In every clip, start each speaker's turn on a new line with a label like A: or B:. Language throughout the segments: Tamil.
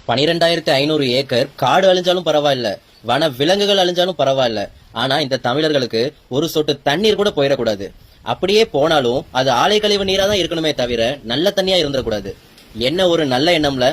A: 12,500 ஏக்கர் காடு அழிஞ்சாலும் பரவாயில்ல, வன விலங்குகள் அழிஞ்சாலும் பரவாயில்ல. ஆனா இந்த தமிழர்களுக்கு ஒரு சொட்டு தண்ணீர் கூட போயிடக்கூடாது. அப்படியே போனாலும் அது ஆலை கழிவு நீரா தான் இருக்கணுமே தவிர நல்ல தண்ணியா இருந்துடக்கூடாது. என்ன ஒரு நல்ல எண்ணம்ல!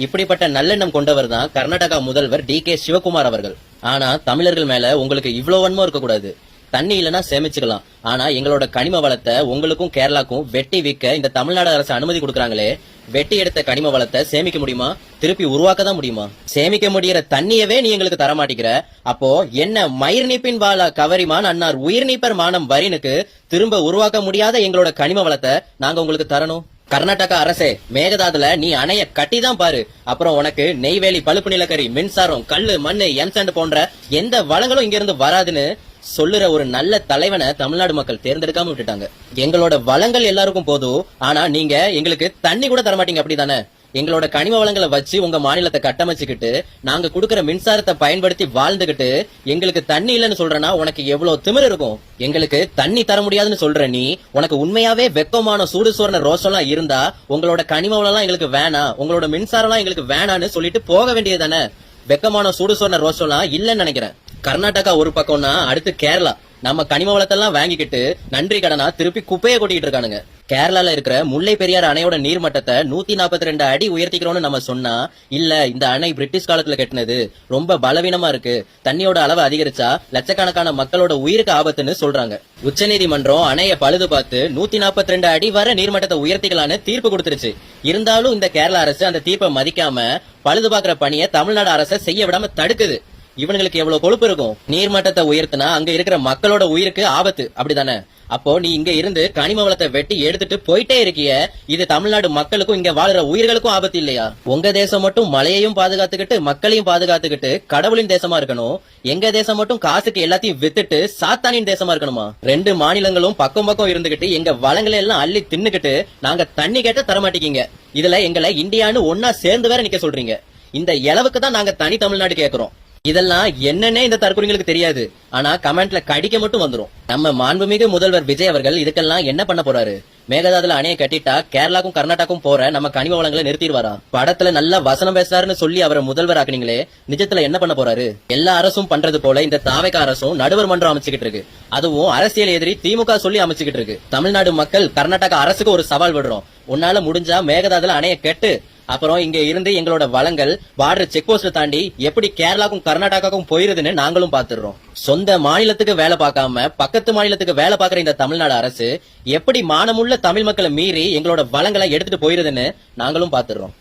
A: இப்படிப்பட்ட நல்லெண்ணம் கொண்டவர் தான் கர்நாடகா முதல்வர் டி.கே. சிவகுமார் அவர்கள். ஆனா தமிழர்கள் மேல உங்களுக்கு இவ்வளவு வன்மம் இருக்கக்கூடாது. தண்ணி இல்லைன்னா சேமிச்சுக்கலாம். ஆனா எங்களோட கனிம வளத்தை உங்களுக்கும் கேரளாக்கும் வெட்டி விற்க இந்த தமிழ்நாடு அரசு அனுமதி கொடுக்கறாங்களே, வெட்டி எடுத்த கனிம வளத்தை சேமிக்க முடியுமா? திருப்பி உருவாக்க தான் முடியுமா? சேமிக்க முடியற தண்ணியவே நீ எங்களுக்கு தர மாட்டேங்கிற. அப்போ என்ன மயிர் நீப்பின் வாழா கவரிமான் அன்னார் உயிர் நீப்பர் மானம் வரினுக்கு திரும்ப உருவாக்க முடியாத எங்களோட கனிம வளத்தை நாங்க உங்களுக்கு தரணும்? கர்நாடகா அரசே, மேகதாதுல நீ அணைய கட்டிதான் பாரு. அப்புறம் உனக்கு நெய்வேலி பழுப்பு நிலக்கரி, மின்சாரம், கல்லு, மண்ணு, எம்சாண்ட் போன்ற எந்த வளங்களும் இங்க இருந்து வராதுன்னு சொல்லுற ஒரு நல்ல தலைவனை தமிழ்நாடு மக்கள் தேர்ந்தெடுக்காம விட்டுட்டாங்க. எங்களோட வளங்கள் எல்லாருக்கும் போதும், ஆனா நீங்க எங்களுக்கு தண்ணி கூட தரமாட்டீங்க. அப்படிதானே? எங்களோட கனிம வளங்களை வச்சு உங்க மாநிலத்தை கட்டமைச்சுக்கிட்டு நாங்க குடுக்கற மின்சாரத்தை பயன்படுத்தி வாழ்ந்துகிட்டு எங்களுக்கு தண்ணி இல்லன்னு சொல்றனா உனக்கு எவ்வளவு திமிரு இருக்கும்? எங்களுக்கு தண்ணி தர முடியாதுன்னு சொல்ற நீ, உனக்கு உண்மையாவே வெக்கமான சூடு சோர்ன ரோஷம்லாம் இருந்தா உங்களோட கனிம வளம் எங்களுக்கு வேணாம், உங்களோட மின்சாரம் எங்களுக்கு வேணான்னு சொல்லிட்டு போக வேண்டியதானே? வெக்கமான சூடு சோர்ன ரோஷம்லாம் இல்லன்னு நினைக்கிறேன். கர்நாடகா ஒரு பக்கம்னா அடுத்து கேரளா நம்ம கனிம வளத்தெல்லாம் வாங்கிக்கிட்டு நன்றி கடனா திருப்பி குப்பையை கொட்டிட்டு இருக்கானுங்க. கேரளால இருக்கிற முல்லை பெரியாறு அணையோட நீர்மட்டத்தை 142 அடி உயர்த்திக்கிறோம்னு நம்ம சொன்னா, இல்ல இந்த அணை பிரிட்டிஷ் காலத்துல கட்டினது, ரொம்ப பலவீனமா இருக்கு, தண்ணியோட அளவு அதிகரிச்சா லட்சக்கணக்கான மக்களோட உயிருக்கு ஆபத்துன்னு சொல்றாங்க. உச்சநீதிமன்றம் அணைய பழுது பார்த்து 142 அடி வரை நீர்மட்டத்தை உயர்த்திக்கலான்னு தீர்ப்பு கொடுத்துருச்சு. இருந்தாலும் இந்த கேரளா அரசு அந்த தீர்ப்பை மதிக்காம பழுது பாக்குற பணியை தமிழ்நாடு அரசை செய்ய விடாம தடுக்குது. இவனுங்களுக்கு எவ்வளவு கொழுப்பு இருக்கும்? நீர்மட்டத்தை உயர்த்தினா அங்க இருக்கிற மக்களோட உயிருக்கு ஆபத்து, அப்படிதானே? அப்போ நீ இங்க இருந்து கனிம வளத்தை வெட்டி எடுத்துட்டு போயிட்டே இருக்கிய, இது தமிழ்நாடு மக்களுக்கும் இங்க வாழுற உயிர்களுக்கும் ஆபத்து இல்லையா? உங்க தேசம் மட்டும் மழையையும் பாதுகாத்துக்கிட்டு மக்களையும் பாதுகாத்துக்கிட்டு கடவுளின் தேசமா இருக்கணும், எங்க தேசம் மட்டும் காசுக்கு எல்லாத்தையும் வித்துட்டு சாத்தானின் தேசமா இருக்கணுமா? ரெண்டு மாநிலங்களும் பக்கம் பக்கம் இருந்துகிட்டு எங்க வளங்களை எல்லாம் அள்ளி தின்னுக்கிட்டு நாங்க தண்ணி கேட்ட தரமாட்டீங்க. இதுல எங்களை இந்தியான்னு ஒன்னா சேர்ந்து வேற நிக்க சொல்றீங்க. இந்த இளவுக்கு தான் நாங்க தனி தமிழ்நாடு கேக்குறோம். இதெல்லாம் என்னன்னே இந்த தற்கொலைகளுக்கு தெரியாது. ஆனா கமெண்ட்ல கடிக்க மட்டும் வந்துரும். நம்ம மாண்புமிகு முதல்வர் விஜய் அவர்கள் இதுக்கெல்லாம் என்ன பண்ண போறாரு? மேகதாதுல அணையை கட்டிட்டா கேரளாக்கும் கர்நாடகாக்கும் போற நம்ம கனிம வளங்களை நிறுத்திடுவாரா? படத்துல நல்லா வசனம் பேசுறாருன்னு சொல்லி அவரை முதல்வர் ஆக்குனீங்களே, நிஜத்துல என்ன பண்ண போறாரு? எல்லா அரசும் பண்றது போல இந்த தாவேக அரசும் நடுவர் மன்றம் அமைச்சுக்கிட்டு இருக்கு. அதுவும் அரசியல் எதிரி திமுக சொல்லி அமைச்சுக்கிட்டு இருக்கு. தமிழ்நாடு மக்கள் கர்நாடகா அரசுக்கு ஒரு சவால் விடுறோம். உன்னால முடிஞ்சா மேகதாதுல அணையை கட்டு, அப்புறம் இங்க இருந்து எங்களோட வளங்கள் பார்டர் செக் போஸ்ட் தாண்டி எப்படி கேரளாக்கும் கர்நாடகாக்கும் போயிருதுன்னு நாங்களும் பாத்துறோம். சொந்த மாநிலத்துக்கு வேலை பார்க்காம பக்கத்து மாநிலத்துக்கு வேலை பார்க்கற இந்த தமிழ்நாடு அரசு எப்படி மானமுள்ள தமிழ் மக்களை மீறி எங்களோட வளங்களை எடுத்துட்டு போயிருதுன்னு நாங்களும் பாத்துறோம்.